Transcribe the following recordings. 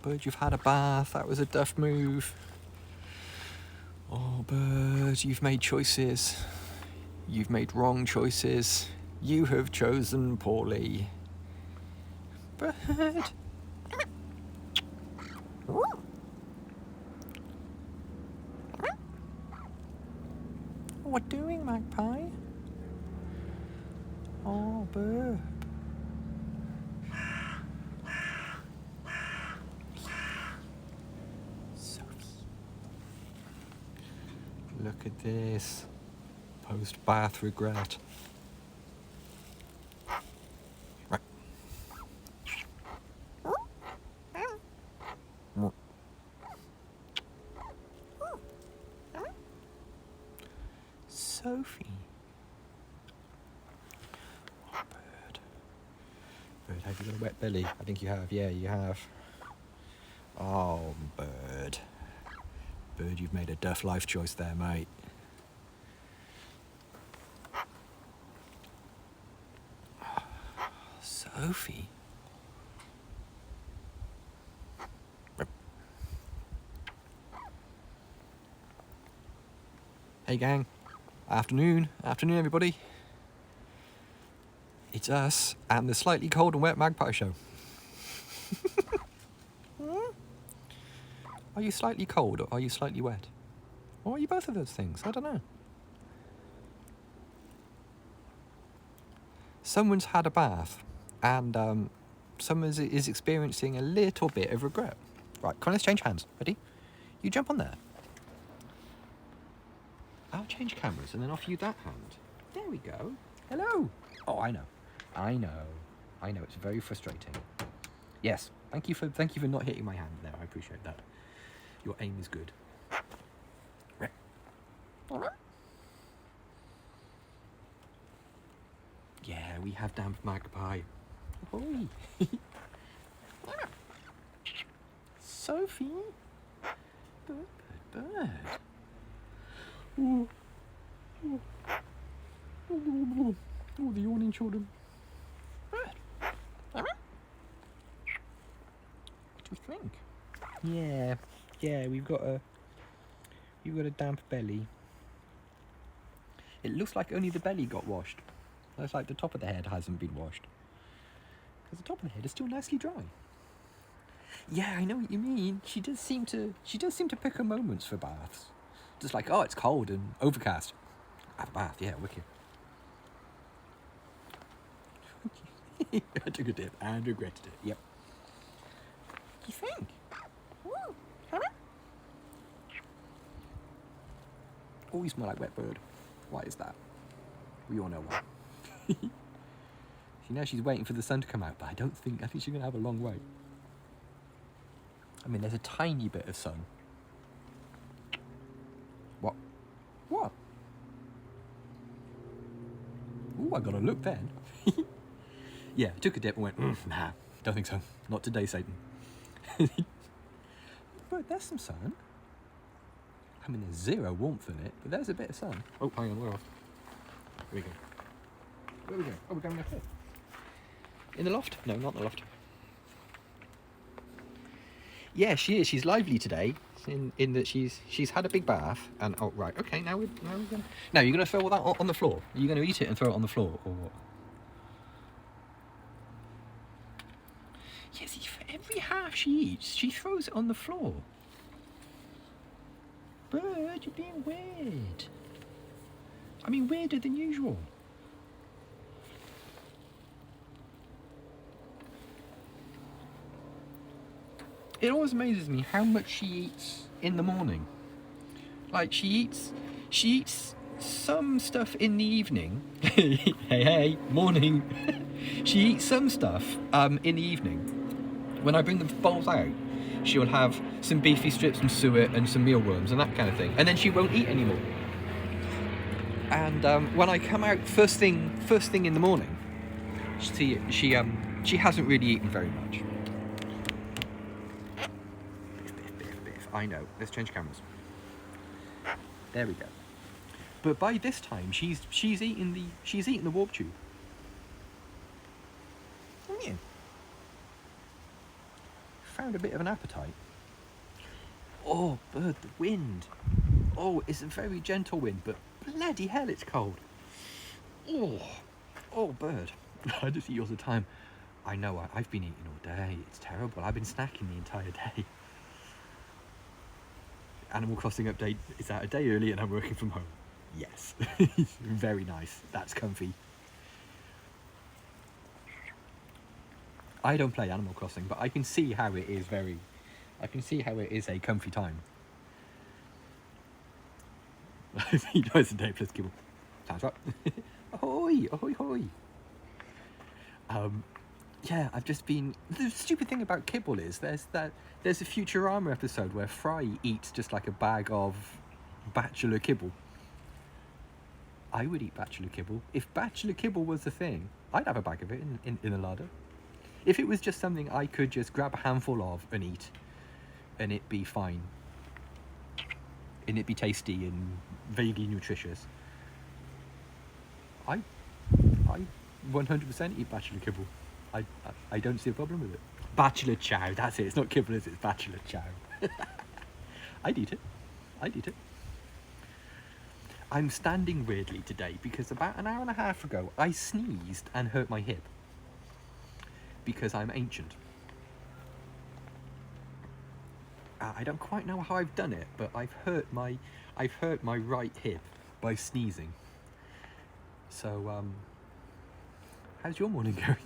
Bird, you've had a bath. That was a duff move. Oh, Bird, you've made choices. You've made wrong choices. You have chosen poorly. Bird. What doing, Magpie? Oh, Bird. Look at this. Post-bath regret. Right. Sophie. Oh, Bird. Bird, have you got a wet belly? I think you have. Yeah, you have. Oh, Bird. Bird, you've made a duff life choice there, mate. Sophie? Hey gang, afternoon everybody. It's us and the Slightly Cold and Wet Magpie Show. Are you slightly cold or are you slightly wet? Or are you both of those things? I don't know. Someone's had a bath and someone is experiencing a little bit of regret. Right, come on, let's change hands. Ready? You jump on there. I'll change cameras and then offer you that hand. There we go. Hello. Oh, I know. It's very frustrating. Yes. Thank you for not hitting my hand there. I appreciate that. Your aim is good. Yeah, we have damp magpie. Ahoy. Sophie. Bird. Oh, the yawning children. What do you think? Yeah, we've got a damp belly. It looks like only the belly got washed. Looks like the top of the head hasn't been washed. Because the top of the head is still nicely dry. Yeah, I know what you mean. She does seem to pick her moments for baths. Just like, oh, it's cold and overcast. Have a bath, yeah, wicked. I took a dip and regretted it. Yep. What do you think? Always smell like wet bird. Why is that? We all know why. See, now she's waiting for the sun to come out, but I think she's gonna have a long wait. I mean, there's a tiny bit of sun. What? Ooh, I gotta look then. Yeah, took a dip and went, nah, don't think so. Not today, Satan. But there's some sun. I mean, there's zero warmth in it, but there's a bit of sun. Oh, hang on, we're off. Here we go. Where are we going? Oh, we're going up here. In the loft? No, not in the loft. Yeah, she is. She's lively today. In that she's had a big bath and oh right, okay. Now we're gonna. Now you're gonna throw all that on the floor. Are you gonna eat it and throw it on the floor or what? Yes, for every half she eats, she throws it on the floor. Bird, you're being weird. I mean, weirder than usual. It always amazes me how much she eats in the morning. Like she eats some stuff in the evening. hey, morning. She eats some stuff in the evening. When I bring the bowls out, she'll have some beefy strips, some suet, and some mealworms and that kind of thing. And then she won't eat anymore. And when I come out first thing in the morning, she hasn't really eaten very much. Biff. I know. Let's change cameras. There we go. But by this time, she's eaten the warp tube. Oh yeah. found a bit of an appetite. Oh, bird, the wind. Oh, it's a very gentle wind, but bloody hell, it's cold. Oh, bird. I just eat all the time. I know, I've been eating all day. It's terrible. I've been snacking the entire day. Animal Crossing update is out a day early and I'm working from home. Yes. Very nice. That's comfy. I don't play Animal Crossing, but I can see how it is a comfy time. He knows the day plus kibble. Sounds right. Ahoy, ahoy, ahoy. Yeah, I've just been. The stupid thing about kibble is there's a Futurama episode where Fry eats just like a bag of bachelor kibble. I would eat bachelor kibble. If bachelor kibble was a thing, I'd have a bag of it in a larder. If it was just something I could just grab a handful of and eat, and it'd be fine, and it'd be tasty and vaguely nutritious, I 100% eat bachelor kibble. I don't see a problem with it. Bachelor chow, that's it. It's not kibble, it's bachelor chow. I'd eat it. I'm standing weirdly today because about an hour and a half ago I sneezed and hurt my hip. Because I'm ancient. I don't quite know how I've done it, but I've hurt my right hip by sneezing. So how's your morning going?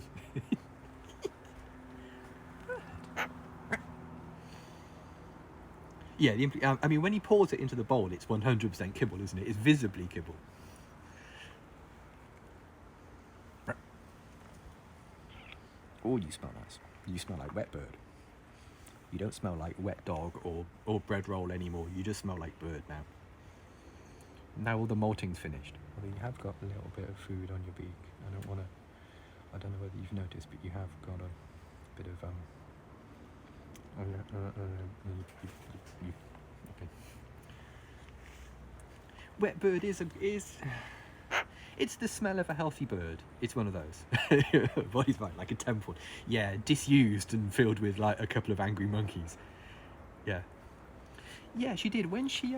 Yeah, I mean, when he pours it into the bowl, it's 100% kibble, isn't it? It's visibly kibble. Oh, you smell nice. You smell like wet bird. You don't smell like wet dog or bread roll anymore. You just smell like bird now. Now all the molting's finished. Although you have got a little bit of food on your beak. I don't know whether you've noticed, but you have got a bit of okay. Wet bird is it's the smell of a healthy bird. It's one of those. Body's fine, like a temple. Yeah, disused and filled with like a couple of angry monkeys. Yeah. Yeah, she did. When she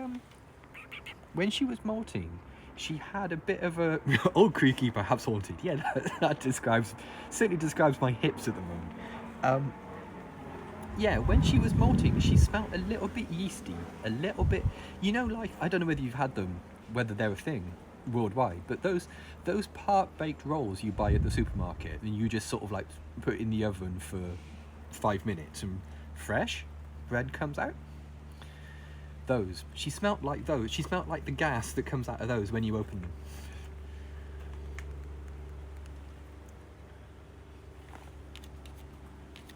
was molting, she had a bit of a old creaky, perhaps haunted. Yeah, that certainly describes my hips at the moment. Yeah, when she was molting, she smelled a little bit yeasty, a little bit. You know, like I don't know whether you've had them, whether they're a thing worldwide, but those part baked rolls you buy at the supermarket and you just sort of like put in the oven for 5 minutes and fresh bread comes out. Those, she smelt like those. She smelt like the gas that comes out of those when you open them.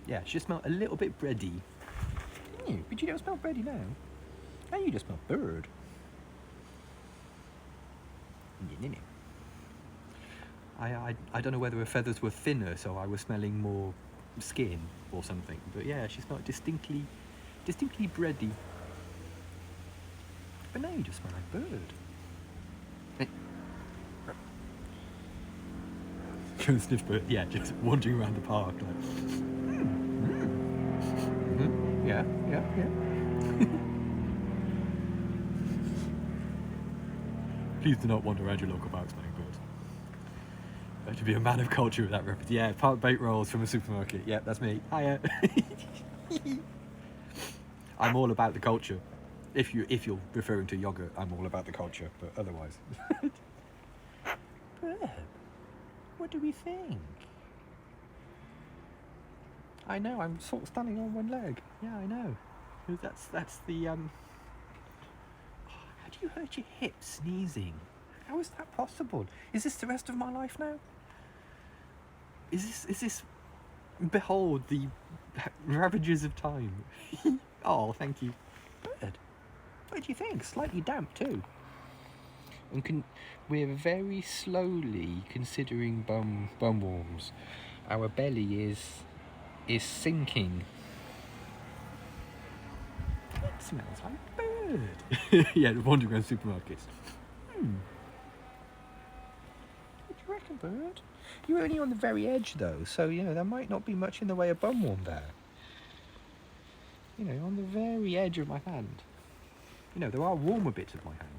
Yeah, she just smelled a little bit bready. But you don't smell bready now. And you just smell bird. I don't know whether her feathers were thinner, so I was smelling more skin or something. But yeah, she smelled distinctly bready. But now you just smell like bird. Go and sniff bird. Yeah, just wandering around the park like. Yeah. Please do not wander around your local park smelling birds. You have to be a man of culture with that reference. Yeah, part baked rolls from a supermarket. Yeah, that's me. Hiya. I'm all about the culture. If you're referring to yogurt, I'm all about the culture, but otherwise. Bird, what do we think? I know, I'm sort of standing on one leg. Yeah, I know. That's the How do you hurt your hip sneezing? How is that possible? Is this the rest of my life now? Is this behold the ravages of time? Oh, thank you. Bird. What do you think? Slightly damp too. And we're very slowly considering bum worms. Our belly is sinking. It smells like bird. Yeah, wandering around supermarkets. What do you reckon, bird? You're only on the very edge though, so there might not be much in the way of bum worm there. You know, on the very edge of my hand. You know, there are warmer bits of my hand.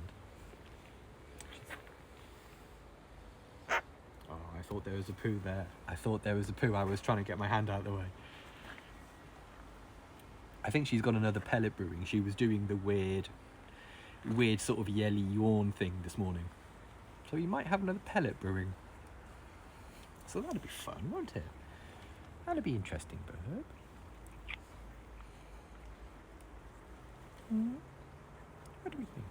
Oh, I thought there was a poo there. I thought there was a poo. I was trying to get my hand out of the way. I think she's got another pellet brewing. She was doing the weird sort of yelly yawn thing this morning. So you might have another pellet brewing. So that'll be fun, won't it? That'll be interesting, bird. What do we think?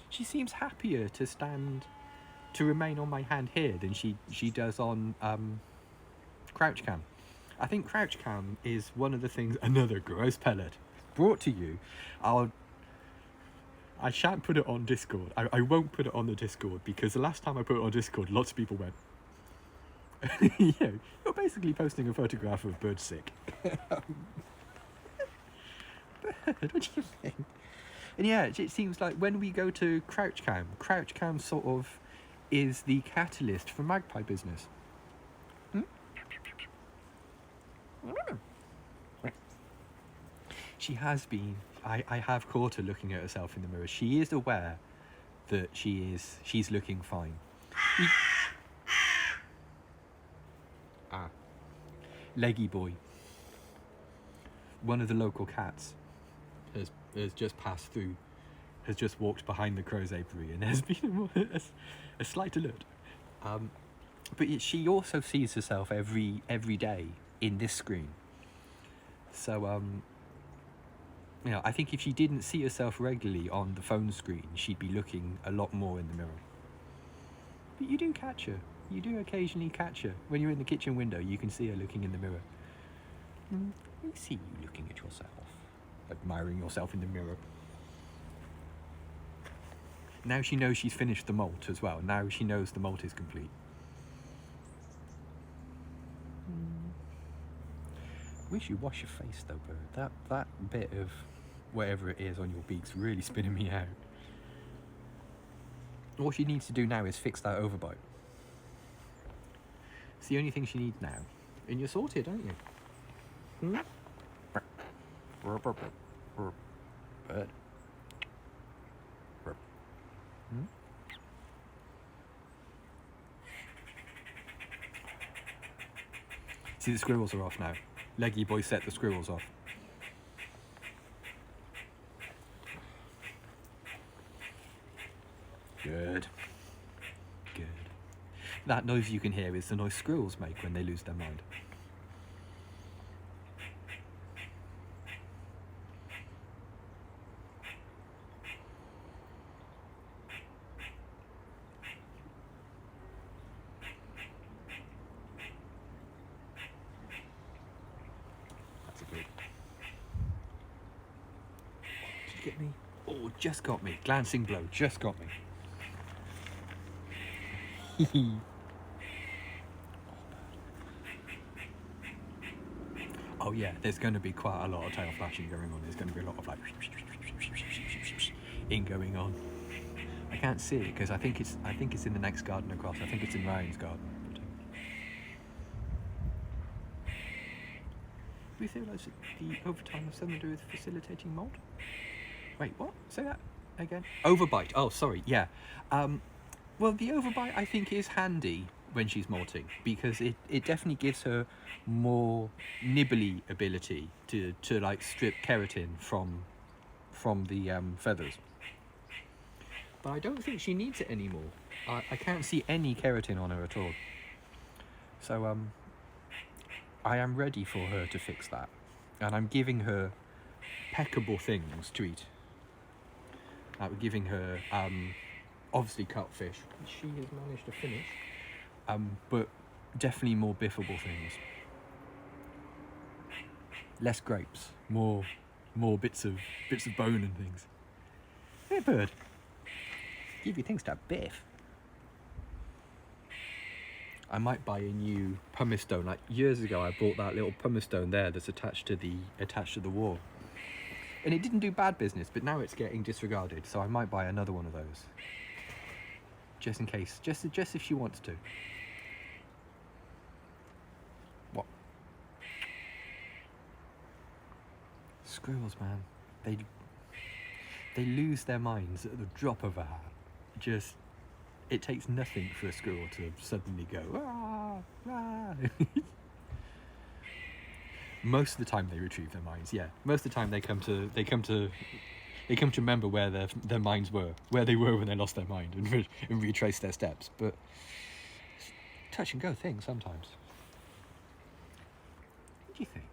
She seems happier to remain on my hand here than she does on crouch cam. I think crouch cam is one of the things. Another gross pellet brought to you. I shan't put it on Discord. I won't put it on the Discord because the last time I put it on Discord, lots of people went, you know, you're basically posting a photograph of bird sick. Bird, what do you think? And yeah, it seems like when we go to crouch cam sort of is the catalyst for magpie business. She has been. I have caught her looking at herself in the mirror. She is aware that she's looking fine. Leggy boy, one of the local cats, has just passed through, has just walked behind the crow's apiary, and has been a slight alert. But she also sees herself every day in this screen. So you know, I think if she didn't see herself regularly on the phone screen, she'd be looking a lot more in the mirror. But you do catch her. You do occasionally catch her. When you're in the kitchen window, you can see her looking in the mirror. We see you looking at yourself, admiring yourself in the mirror. Now she knows she's finished the malt as well. Now she knows the malt is complete. Wish you wash your face though, bird. That bit of whatever it is on your beak's really spinning me out. All she needs to do now is fix that overbite. It's the only thing she needs now. And you're sorted, aren't you? Bird. See, the squirrels are off now. Leggy boy set the squirrels off. Good. Good. That noise you can hear is the noise squirrels make when they lose their mind. That's a good. Did you get me? Oh, just got me. Glancing blow, just got me. Oh yeah, there's going to be quite a lot of tail flashing going on. There's going to be a lot of like in going on. I can't see it because I think it's in the next garden across. I think it's in Ryan's garden. We realise that the overtime has something to do with facilitating mould? Wait, what? Say that again. Overbite. Oh, sorry. Yeah. Well, the overbite I think is handy when she's molting because it definitely gives her more nibbly ability to like strip keratin from the feathers. But I don't think she needs it anymore. I can't see any keratin on her at all. So I am ready for her to fix that, and I'm giving her peckable things to eat. We're giving her obviously cutfish, which she has managed to finish, but definitely more biffable things. Less grapes, more bits of bone and things. Hey bird, give you things to biff. I might buy a new pumice stone. Like years ago, I bought that little pumice stone there that's attached to the wall, and it didn't do bad business. But now it's getting disregarded, so I might buy another one of those, just in case, just if she wants to. What? Squirrels, man, they lose their minds at the drop of a hat. Just, it takes nothing for a squirrel to suddenly go, ah, ah. Most of the time they retrieve their minds, yeah. Most of the time they come to remember where their minds were, where they were when they lost their mind, and retrace their steps. But it's a touch and go thing sometimes. What do you think?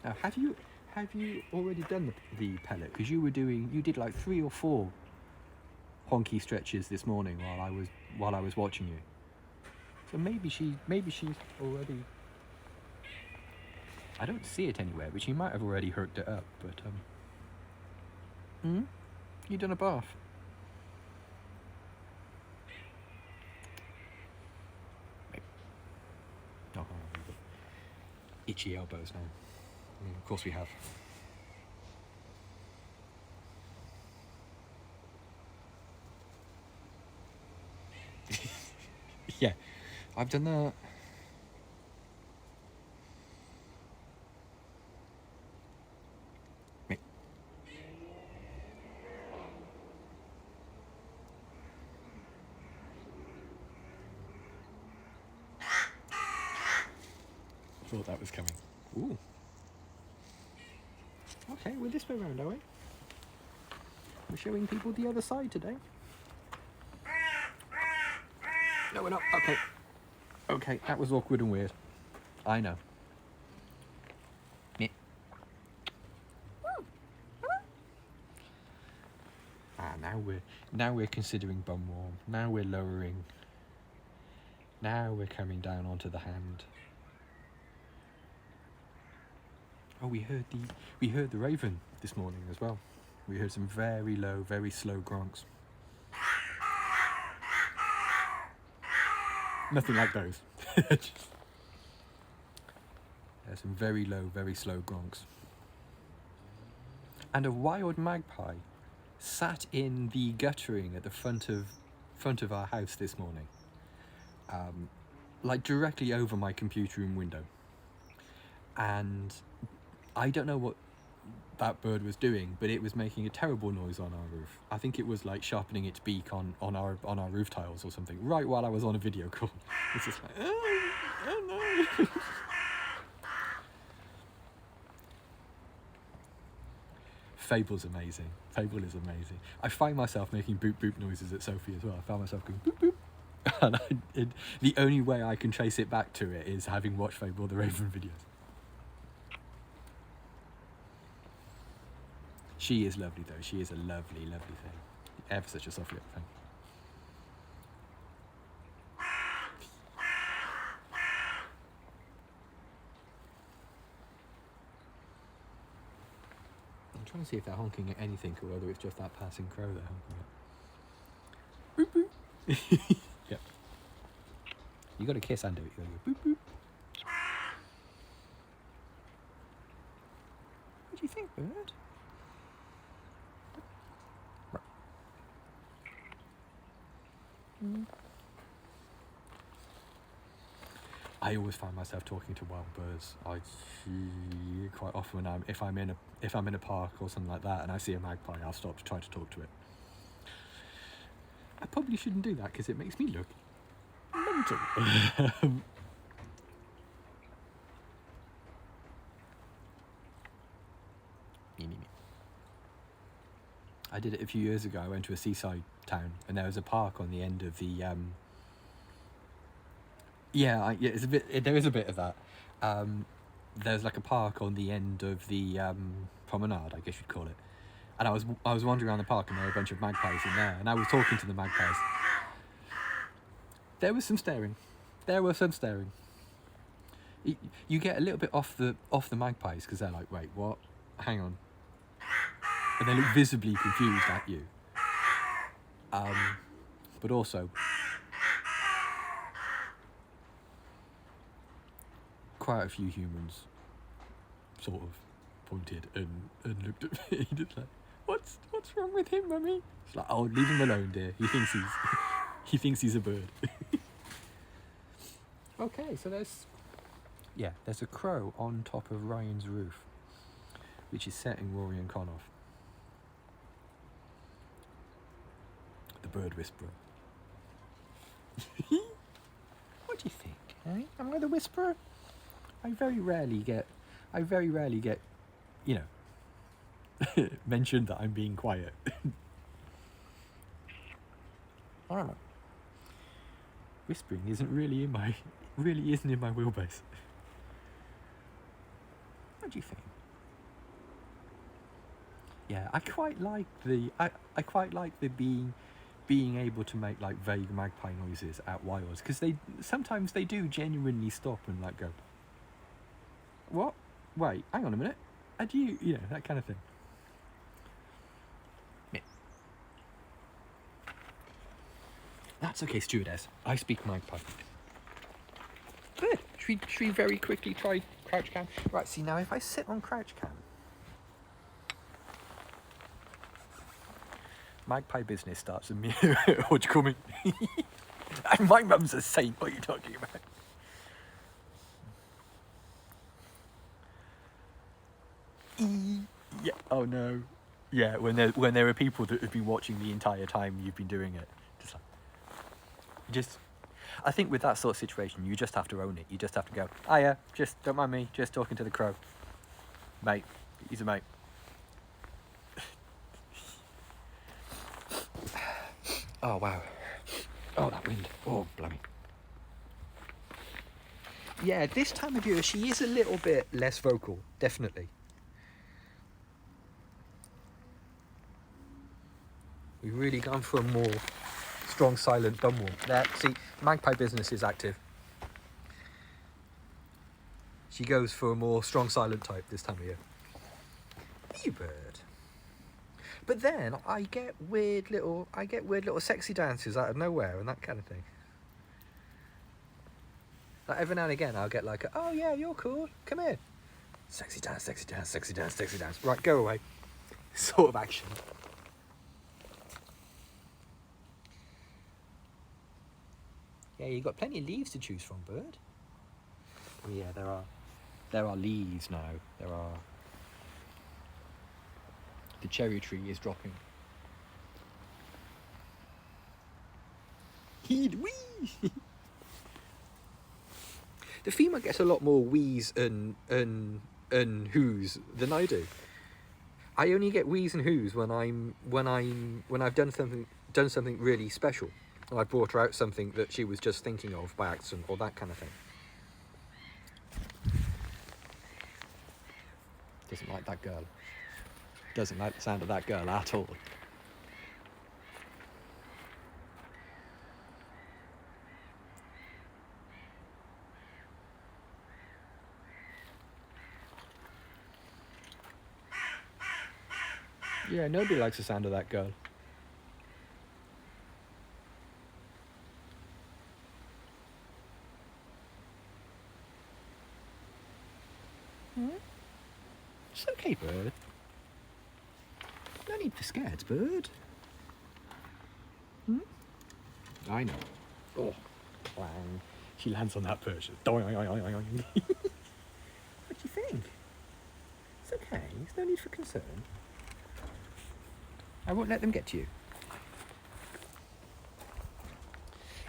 Now, have you already done the pellet? Because you did like 3 or 4 honky stretches this morning while I was watching you. So maybe she's already. I don't see it anywhere, but she might have already hooked it up. But you done a bath? Oh, we've got itchy elbows now. Of course we have. Yeah, I've done that. Thought that was coming. Ooh. Okay, we're this way round, are we? We're showing people the other side today. No, we're not. Okay. Okay, that was awkward and weird. I know. Yeah. Now we're considering bum warm. Now we're lowering. Now we're coming down onto the hand. Oh, we heard the raven this morning as well. We heard some very low, very slow gronks. Nothing like those. There's some very low, very slow gronks. And a wild magpie sat in the guttering at the front of our house this morning, like directly over my computer room window. And I don't know what that bird was doing, but it was making a terrible noise on our roof. I think it was like sharpening its beak on our roof tiles or something, right while I was on a video call. It's just like, oh no. Fable's amazing. Fable is amazing. I find myself making boop boop noises at Sophie as well. I found myself going boop boop. And the only way I can trace it back to it is having watched Fable the Raven videos. She is lovely though. She is a lovely, lovely thing. Ever such a soft little thing. I'm trying to see if they're honking at anything or whether it's just that passing crow they're honking at. Boop boop. Yep. You got to kiss and do it. You got to go boop boop. What do you think, bird? I always find myself talking to wild birds. Quite often, if I'm in a park or something like that, and I see a magpie, I'll stop to try to talk to it. I probably shouldn't do that because it makes me look mental. I did it a few years ago. I went to a seaside town, and there was a park on the end of the. It's a bit. There is a bit of that. There's like a park on the end of the promenade, I guess you'd call it. And I was wandering around the park, and there were a bunch of magpies in there, and I was talking to the magpies. There was some staring. You get a little bit off the magpies because they're like, wait, what? Hang on. And they look visibly confused at you. But also, quite a few humans sort of pointed and looked at me. Just like, what's wrong with him, mummy? It's like, oh, leave him alone, dear. He thinks he's a bird. Okay, so Yeah, there's a crow on top of Ryan's roof, which is setting Rory and Con off. The bird whisperer. What do you think? Eh? Am I the whisperer? I very rarely get, you know, mentioned that I'm being quiet. I don't know. Whispering isn't really in my wheelbase. What do you think? Yeah, I quite like the being able to make like vague magpie noises at wilds, because sometimes they do genuinely stop and like go, what? Wait, hang on a minute. And you know, that kind of thing. Yeah. That's okay, stewardess. I speak magpie. Good. Should we very quickly try crouch cam? Right, see now if I sit on crouch cam, magpie business starts immediately. What do you call me? My mum's a saint. What are you talking about? Yeah. Oh no. Yeah. When there are people that have been watching the entire time you've been doing it, I think with that sort of situation, you just have to own it. You just have to go, oh yeah, just don't mind me, just talking to the crow. Mate, he's a mate. Oh wow. Oh, that wind. Oh, blimey. Yeah, this time of year, she is a little bit less vocal, definitely. We've really gone for a more strong, silent, dumb one. There, see, magpie business is active. She goes for a more strong, silent type this time of year. You bird. But then I get weird little sexy dances out of nowhere and that kind of thing. Like every now and again, I'll get like, oh yeah, you're cool. Come here. Sexy dance, sexy dance, sexy dance, sexy dance. Right, go away. Sort of action. Yeah, you've got plenty of leaves to choose from, bird. Oh yeah, there are leaves now. There are. The cherry tree is dropping. Heed wee. The female gets a lot more wheeze and whoos than I do. I only get wheeze and whoos when I've done something really special. And I brought her out something that she was just thinking of by accident or that kind of thing. Doesn't like that girl. Doesn't like the sound of that girl at all. Yeah, nobody likes the sound of that girl. It's okay, bird. No need for scared, bird. I know. Oh, clang. She lands on that perch. What do you think? It's okay. There's no need for concern. I won't let them get to you.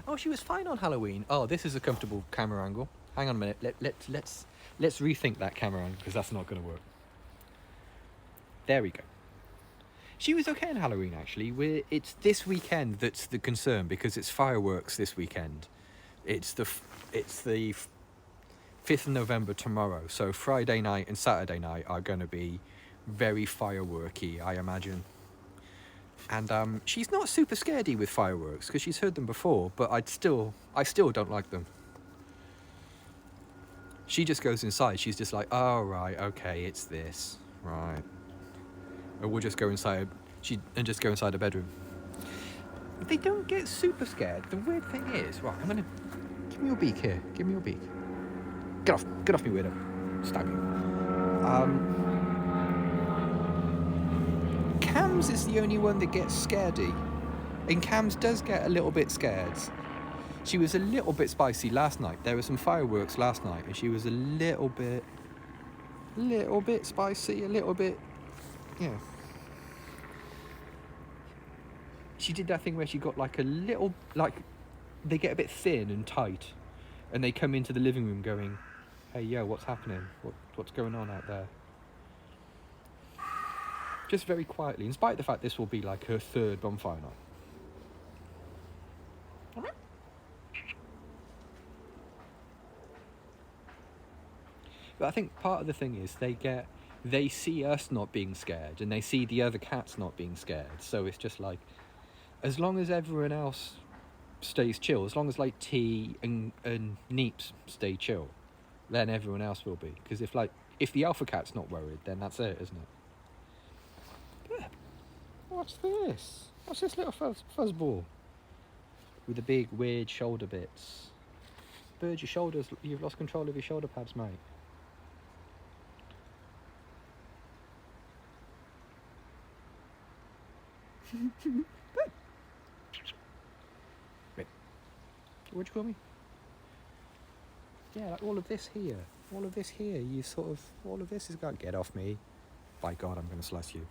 Oh, she was fine on Halloween. Oh, this is a comfortable camera angle. Hang on a minute. Let's rethink that camera angle because that's not going to work. There we go. She was okay on Halloween, actually. It's this weekend that's the concern because it's fireworks this weekend. It's the 5th of November tomorrow, so Friday night and Saturday night are going to be very fireworky, I imagine. And she's not super scaredy with fireworks because she's heard them before, but I still don't like them. She just goes inside. She's just like, oh right, okay, it's this, right. Or we'll just go inside. Just go inside the bedroom. They don't get super scared. The weird thing is, right, I'm gonna give me your beak here. Give me your beak. Get off me, weirdo. Stab you. Cams is the only one that gets scaredy, and Cams does get a little bit scared. She was a little bit spicy last night. There were some fireworks last night, and she was a little bit spicy, a little bit, yeah. She did that thing where she got like a little, like, they get a bit thin and tight, and they come into the living room going, "Hey, yo, what's happening? What's going on out there?" Just very quietly, in spite of the fact this will be like her third bonfire night. But I think part of the thing is they see us not being scared, and they see the other cats not being scared. So it's just like, as long as everyone else stays chill, as long as like T and Neeps stay chill, then everyone else will be. Because if the alpha cat's not worried, then that's it, isn't it? Yeah. What's this? What's this little fuzzball with the big weird shoulder bits? Bird, your shoulders. You've lost control of your shoulder pads, mate. Wait. What'd you call me? Yeah, like all of this here. All of this here. You sort of. All of this is going to get off me. By God, I'm going to slice you.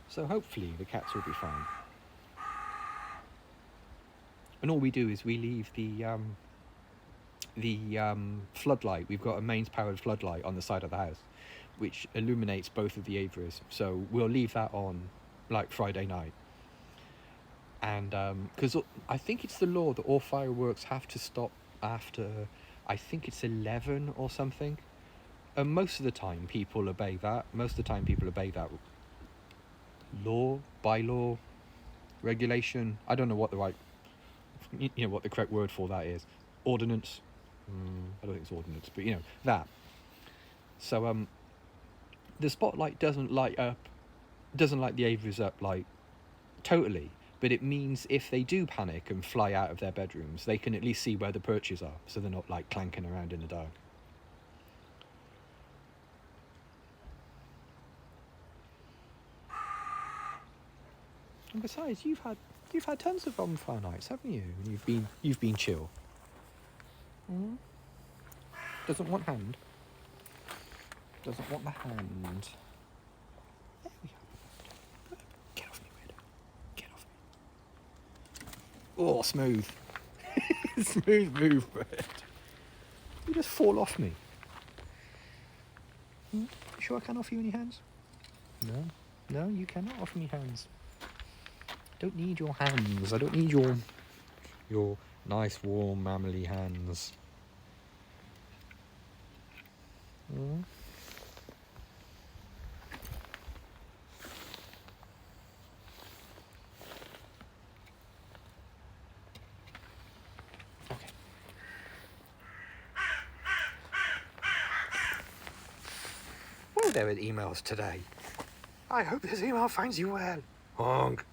So hopefully the cats will be fine. And all we do is we leave the floodlight. We've got a mains powered floodlight on the side of the house, which illuminates both of the aviaries. So we'll leave that on like Friday night. And because I think it's the law that all fireworks have to stop after, I think it's 11 or something. And most of the time people obey that. Law, bylaw, regulation. I don't know what what the correct word for that is. Ordinance. I don't think it's ordinance, but that. So the spotlight doesn't light the aviaries up like totally, but it means if they do panic and fly out of their bedrooms, they can at least see where the perches are, so they're not like clanking around in the dark. And besides, you've had tons of bonfire nights, haven't you? And you've been chill. Doesn't want hand. Doesn't want the hand. There we are. Get off me, weirdo. Get off me. Oh, smooth. Smooth move, bird. You just fall off me. You sure I can't offer you any hands? No, you cannot offer me hands. I don't need your hands. I don't need your nice, warm, mammally hands. Okay. Whoa there with emails today. I hope this email finds you well. Honk.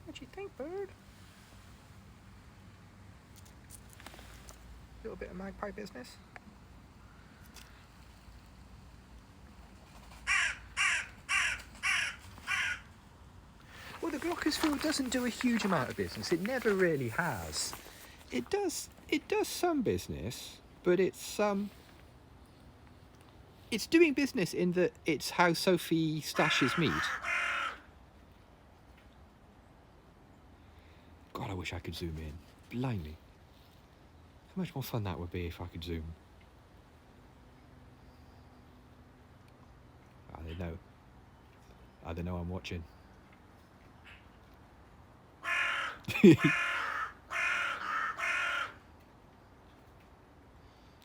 What do you think, bird? A little bit of magpie business. Well, the glockenspiel doesn't do a huge amount of business. It never really has. It does some business, but it's doing business in that it's how Sophie stashes meat. God, I wish I could zoom in. Blimey. How much more fun that would be if I could zoom. They know I'm watching.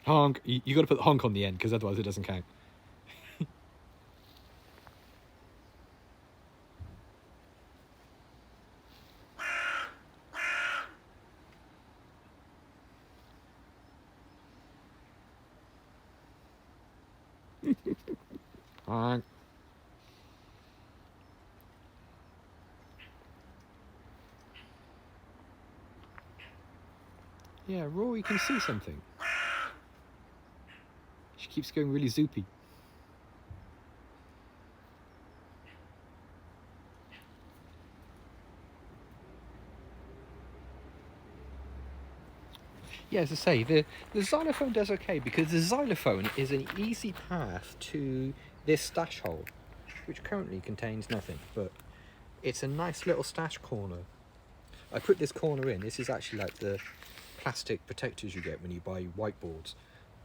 Honk. You got to put the honk on the end, because otherwise it doesn't count. Honk. Yeah, Rory can see something. She keeps going really zoopy. Yeah, as I say, the xylophone does okay because the xylophone is an easy path to this stash hole, which currently contains nothing, but it's a nice little stash corner. I put this corner in. This is actually like the plastic protectors you get when you buy whiteboards.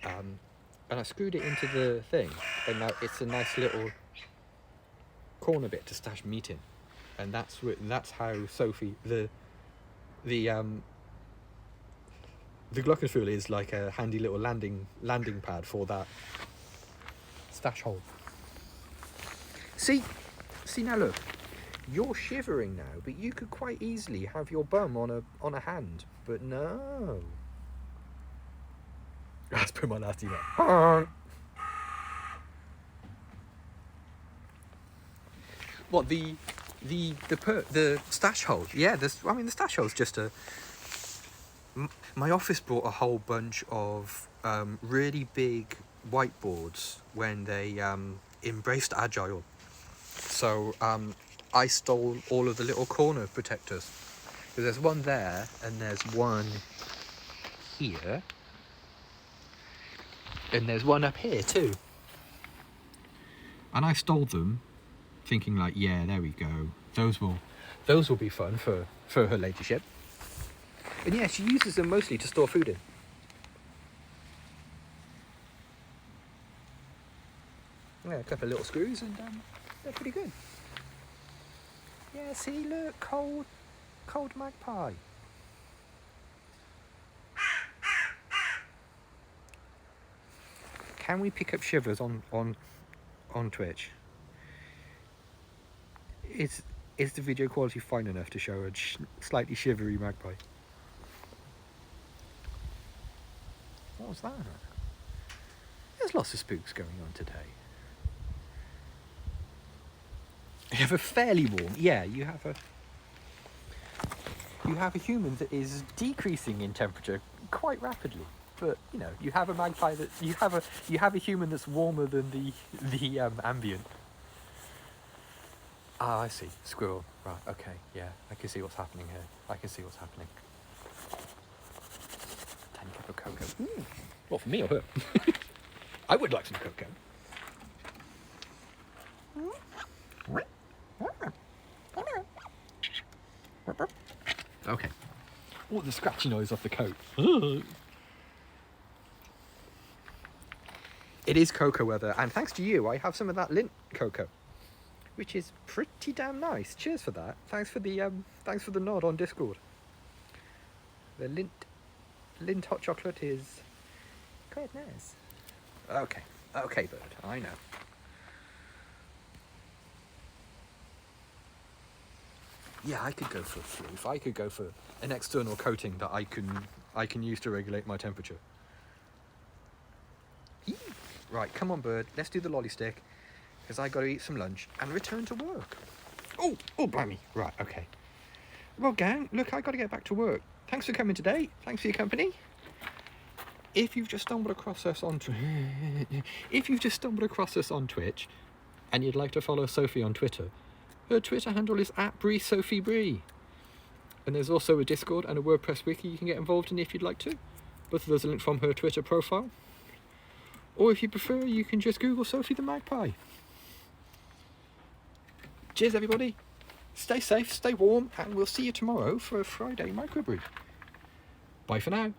And I screwed it into the thing, and now it's a nice little corner bit to stash meat in. And that's how Sophie, the glockenspiel is like a handy little landing pad for that stash hole. See now look, you're shivering now, but you could quite easily have your bum on a hand, but no. Let's put my last email. What the stash hole? Yeah, the stash hole's just a. My office brought a whole bunch of really big whiteboards when they embraced Agile. So I stole all of the little corner protectors. So there's one there, and there's one here, and there's one up here too. And I stole them, thinking like, yeah, there we go. Those will be fun for her ladyship. And yeah, she uses them mostly to store food in. Yeah, a couple of little screws, and they're pretty good. Yeah, see, look, cold magpie. Can we pick up shivers on Twitch? Is the video quality fine enough to show a slightly shivery magpie? What was that? There's lots of spooks going on today. You have a fairly warm, yeah. You have a human that is decreasing in temperature quite rapidly, but you know you have a magpie that you have a human that's warmer than the ambient. Ah, I see. Squirrel. Right. Okay. Yeah, I can see what's happening here. I can see what's happening. Tiny cup of cocoa. Ooh. Well, for me or her. I would like some cocoa. Okay. Oh, the scratchy noise off the coat. It is cocoa weather, and thanks to you, I have some of that lint cocoa, which is pretty damn nice. Cheers for that. Thanks for the nod on Discord. The lint hot chocolate is quite nice. Okay, bird. I know. Yeah, I could go for a floof. I could go for an external coating that I can use to regulate my temperature. Eee. Right, come on, bird. Let's do the lolly stick, because I got to eat some lunch and return to work. Oh, blimey. Right, okay. Well, gang, look, I got to get back to work. Thanks for coming today. Thanks for your company. If you've just stumbled across us on Twitch, and you'd like to follow Sophie on Twitter, her Twitter handle is @BreeSophieBree. And there's also a Discord and a WordPress wiki you can get involved in if you'd like to. Both of those are linked from her Twitter profile. Or if you prefer, you can just Google Sophie the Magpie. Cheers, everybody. Stay safe, stay warm, and we'll see you tomorrow for a Friday microbrew. Bye for now.